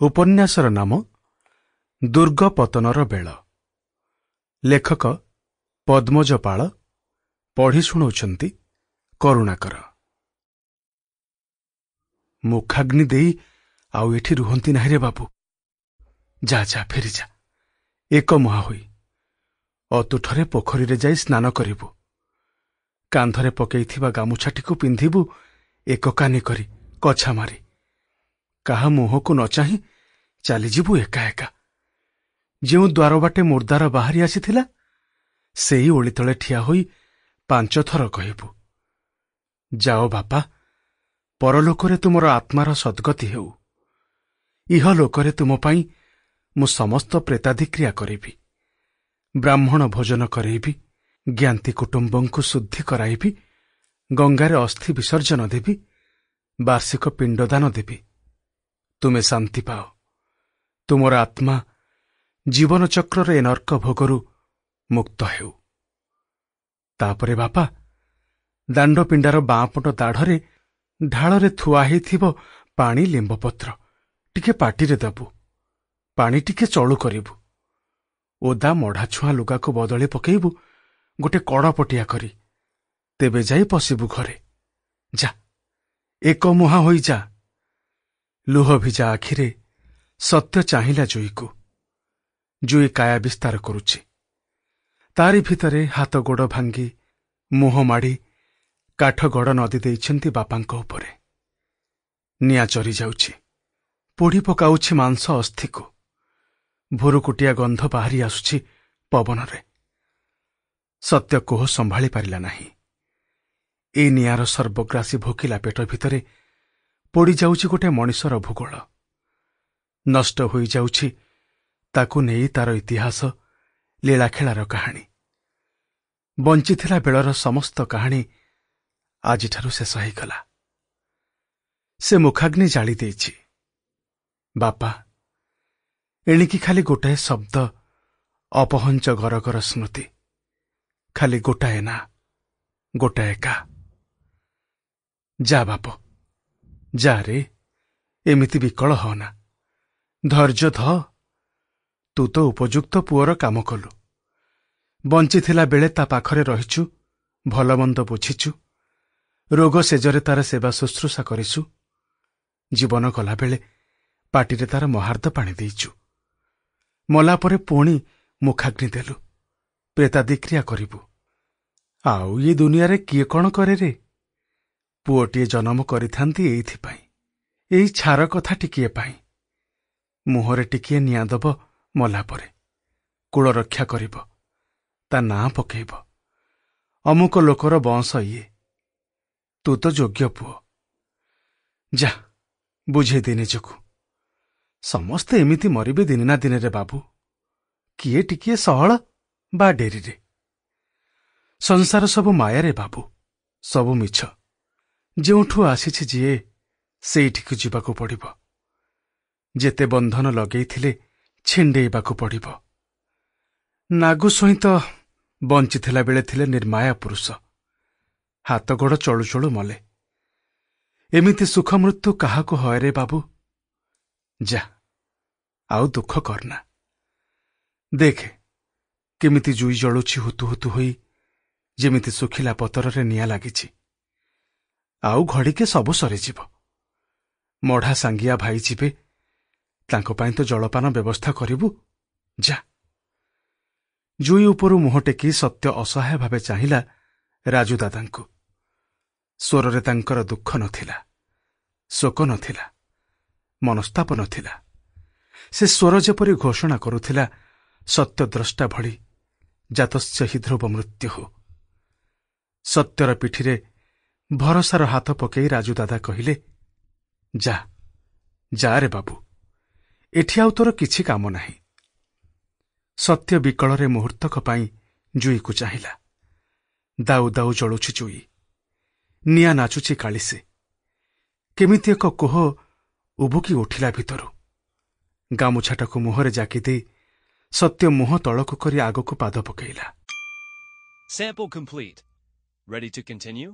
ଉପନ୍ୟାସର ନାମ ଦୁର୍ଗ ପତନର ବେଳ। ଲେଖକ ପଦ୍ମଜ ପାଳ। ପଢ଼ି ଶୁଣାଉଛନ୍ତି କରୁଣାକର। ମୁଖାଗ୍ନି ଦେଇ ଆଉ ଏଠି ରୁହନ୍ତି ନାହିଁ ରେ ବାବୁ। ଯା ଯା ଫେରିଯା, ଏକମୁହାଁ ହୋଇ ଅତୁଠରେ ପୋଖରୀରେ ଯାଇ ସ୍ନାନ କରିବୁ। କାନ୍ଧରେ ପକେଇଥିବା ଗାମୁଛାଟିକୁ ପିନ୍ଧିବୁ ଏକକାନି କରି କଛା ମାରି। କାହା ମୁହଁକୁ ନ ଚାହିଁ ଚାଲିଯିବୁ ଏକା ଏକା। ଯେଉଁ ଦ୍ୱାର ବାଟେ ମୁର୍ଦ୍ଦାର ବାହାରି ଆସିଥିଲା ସେଇ ଓଳି ତଳେ ଠିଆ ହୋଇ 5 ଥର କହିବୁ, ଯାଅ ବାପା, ପରଲୋକରେ ତୁମର ଆତ୍ମାର ସଦ୍ଗତି ହେଉ। ଇହଲୋକରେ ତୁମ ପାଇଁ ମୁଁ ସମସ୍ତ ପ୍ରେତାଦିକ୍ରିୟା କରିବି। ବ୍ରାହ୍ମଣ ଭୋଜନ କରେଇବି, ଜ୍ଞାତି କୁଟୁମ୍ବଙ୍କୁ ଶୁଦ୍ଧି କରାଇବି, ଗଙ୍ଗାରେ ଅସ୍ଥି ବିସର୍ଜନ ଦେବି, ବାର୍ଷିକ ପିଣ୍ଡଦାନ ଦେବି। ତୁମେ ଶାନ୍ତି ପାଅ, ତୁମର ଆତ୍ମା ଜୀବନଚକ୍ରର ଏ ନର୍କ ଭୋଗରୁ ମୁକ୍ତ ହେଉ। ତାପରେ ବାପା, ଦାଣ୍ଡପିଣ୍ଡାର ବାଁପଟ ଦାଢ଼ରେ ଢାଳରେ ଥୁଆ ହେଇଥିବ ପାଣି ଲିମ୍ବପତ୍ର ଟିକେ ପାଟିରେ ଦେବୁ। ପାଣି ଟିକେ ଚଳୁ କରିବୁ। ଓଦା ମଢ଼ାଛୁଆଁ ଲୁଗାକୁ ବଦଳି ପକେଇବୁ ଗୋଟେ କଡ଼ପଟିଆ କରି। ତେବେ ଯାଇ ପଶିବୁ ଘରେ। ଯା, ଏକମୁହାଁ ହୋଇ ଯା। ଲୁହ ଭିଜା ଆଖିରେ ସତ୍ୟ ଚାହିଁଲା ଜୁଇକୁ। ଜୁଇ କାୟା ବିସ୍ତାର କରୁଛି। ତାରି ଭିତରେ ହାତ ଗୋଡ଼ ଭାଙ୍ଗି ମୁହଁ ମାଡ଼ି କାଠଗଡ଼ ନଦୀ ଦେଇଛନ୍ତି ବାପାଙ୍କ ଉପରେ। ନିଆଁ ଚରି ଯାଉଛି, ପୋଡ଼ି ପକାଉଛି ମାଂସ ଅସ୍ଥିକୁ। ଭୁରୁକୁଟିଆ ଗନ୍ଧ ବାହାରି ଆସୁଛି ପବନରେ। ସତ୍ୟ କୋହ ସମ୍ଭାଳି ପାରିଲା ନାହିଁ। ଏଇ ନିଆଁର ସର୍ବଗ୍ରାସୀ ଭୋକିଲା ପେଟ ଭିତରେ ପୋଡ଼ିଯାଉଛି ଗୋଟେ ମଣିଷର ଭୂଗୋଳ। ନଷ୍ଟ ହୋଇଯାଉଛି ତାକୁ ନେଇ ତାର ଇତିହାସ, ଲୀଳାଖେଳାର କାହାଣୀ। ବଞ୍ଚିଥିଲା ବେଳର ସମସ୍ତ କାହାଣୀ ଆଜିଠାରୁ ଶେଷ ହୋଇଗଲା। ସେ ମୁଖାଗ୍ନି ଜାଳି ଦେଇଛି। ବାପା, ଏଣିକି ଖାଲି ଗୋଟାଏ ଶବ୍ଦ, ଅପହଞ୍ଚ ଗରଗର ସ୍ମୃତି। ଖାଲି ଗୋଟାଏ ନା, ଗୋଟାଏ କା। ଯା ବାପ, ଯା ରେ, ଏମିତି ବିକଳ ହନା। ଧୈର୍ଯ୍ୟ ଧ। ତୁ ତ ଉପଯୁକ୍ତ ପୁଅର କାମ କଲୁ। ବଞ୍ଚିଥିଲା ବେଳେ ତା ପାଖରେ ରହିଛୁ, ଭଲମନ୍ଦ ବୁଝିଛୁ, ରୋଗ ସେଜରେ ତାର ସେବା ଶୁଶ୍ରୂଷା କରିଛୁ। ଜୀବନ ଗଲାବେଳେ ପାଟିରେ ତାର ମହାର୍ଦ ପାଣି ଦେଇଛୁ। ମଲାପରେ ପୁଣି ମୁଖାଗ୍ନି ଦେଲୁ, ପ୍ରେତାଦିକ୍ରିୟା କରିବୁ। ଆଉ ଏ ଦୁନିଆରେ କିଏ କ'ଣ କରେ ରେ? ପୁଅଟିଏ ଜନମ କରିଥାନ୍ତି ଏଇଥିପାଇଁ, ଏଇ ଛାର କଥା ଟିକିଏ ପାଇଁ। ମୁହଁରେ ଟିକିଏ ନିଆଁ ଦବ ମଲାପରେ, କୁଳ ରକ୍ଷା କରିବ, ତା ନାଁ ପକେଇବ। ଅମୁକ ଲୋକର ବଂଶ ଇଏ। ତୁ ତ ଯୋଗ୍ୟ ପୁଅ। ଯା, ବୁଝେଇ ଦେ ନିଜକୁ। ସମସ୍ତେ ଏମିତି ମରିବେ ଦିନେ ନା ଦିନରେ ବାବୁ। କିଏ ଟିକିଏ ସହଳ ବା ଡେରିରେ। ସଂସାର ସବୁ ମାୟାରେ ବାବୁ, ସବୁ ମିଛ। ଯେଉଁଠୁ ଆସିଛି ଯିଏ ସେଇଠିକୁ ଯିବାକୁ ପଡ଼ିବ। ଯେତେ ବନ୍ଧନ ଲଗେଇଥିଲେ ଛିଣ୍ଡେଇବାକୁ ପଡ଼ିବ। ନାଗୁସ୍ୱାଇଁ ତ ବଞ୍ଚିଥିଲା ବେଳେ ଥିଲେ ନିର୍ମାୟା ପୁରୁଷ। ହାତଗୋଡ଼ ଚଳୁ ଚଳୁ ମଲେ। ଏମିତି ସୁଖ ମୃତ୍ୟୁ କାହାକୁ ହୟରେ ବାବୁ? ଯା, ଆଉ ଦୁଃଖ କରନା। ଦେଖେ କେମିତି ଜୁଇ ଜଳୁଛି ହୁତୁ ହୁତୁ ହୋଇ, ଯେମିତି ଶୁଖିଲା ପତରରେ ନିଆଁ ଲାଗିଛି। ଆଉ ଘଡ଼ିକେ ସବୁ ସରିଯିବ। ମଢ଼ା ସାଙ୍ଗିଆ ଭାଇ ଯିବେ, ତାଙ୍କ ପାଇଁ ତ ଜଳପାନ ବ୍ୟବସ୍ଥା କରିବୁ। ଯା। ଜୁଇ ଉପରୁ ମୁହଁ ଟେକି ସତ୍ୟ ଅସହାୟ ଭାବେ ଚାହିଁଲା ରାଜୁ ଦାଦାଙ୍କୁ। ସ୍ୱରରେ ତାଙ୍କର ଦୁଃଖ ନଥିଲା, ଶୋକ ନଥିଲା, ମନସ୍ତାପ ନଥିଲା। ସେ ସ୍ୱର ଯେପରି ଘୋଷଣା କରୁଥିଲା ସତ୍ୟଦ୍ରଷ୍ଟା ଭଳି, ଜାତସ୍ୟ ହି ଧ୍ରୁବ ମୃତ୍ୟୁଃ। ସତ୍ୟର ପିଠିରେ ଭରସାର ହାତ ପକେଇ ରାଜୁ ଦାଦା କହିଲେ, ଯା, ଯା ରେ ବାବୁ, ଏଠି ଆଉ ତୋର କିଛି କାମ ନାହିଁ। ସତ୍ୟ ବିକଳରେ ମୁହୂର୍ତ୍ତକ ପାଇଁ ଜୁଇକୁ ଚାହିଁଲା। ଦାଉ ଦାଉ ଜଳୁଛି ଜୁଇ। ନିଆଁ ନାଚୁଛି କାଳିସେ। କେମିତି ଏକ କୋହ ଉବୁକି ଉଠିଲା ଭିତରୁ। ଗାମୁଛାଟାକୁ ମୁହଁରେ ଜାକି ଦେଇ ସତ୍ୟ ମୁହଁ ତଳକୁ କରି ଆଗକୁ ପାଦ ପକେଇଲା। Sample complete. Ready to continue?